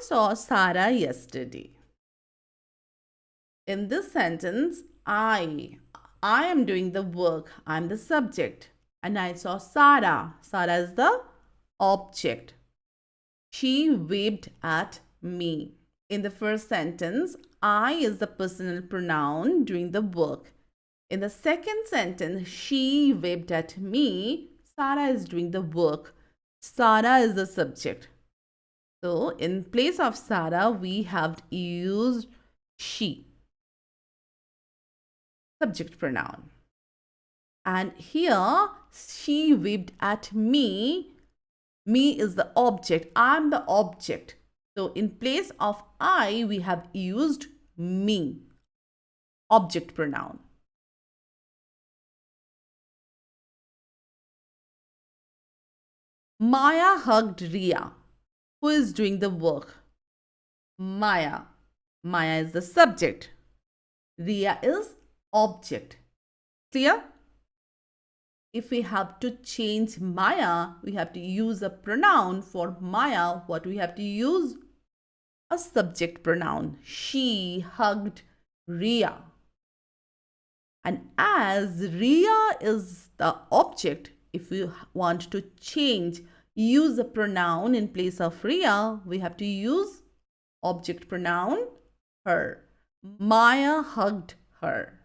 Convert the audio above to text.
saw Sarah yesterday. In this sentence, I am doing the work. I'm the subject. And I saw Sarah. Sarah is the object. She waved at me. In the first sentence, I is the personal pronoun doing the work. In the second sentence, she waved at me. Sarah is doing the work. Sarah is the subject. So, in place of Sarah, we have used she. Subject pronoun. And here, she waved at me. Me is the object. I'm the object. So, in place of I, we have used me. Object pronoun. Maya hugged Ria. Who is doing the work? Maya. Maya is the subject. Ria is object. Clear? If we have to change Maya, we have to use a pronoun for Maya. What we have to use? A subject pronoun. She hugged Ria. And as Ria is the object, if we want to change, use a pronoun in place of Ria, we have to use object pronoun her. Maya hugged her.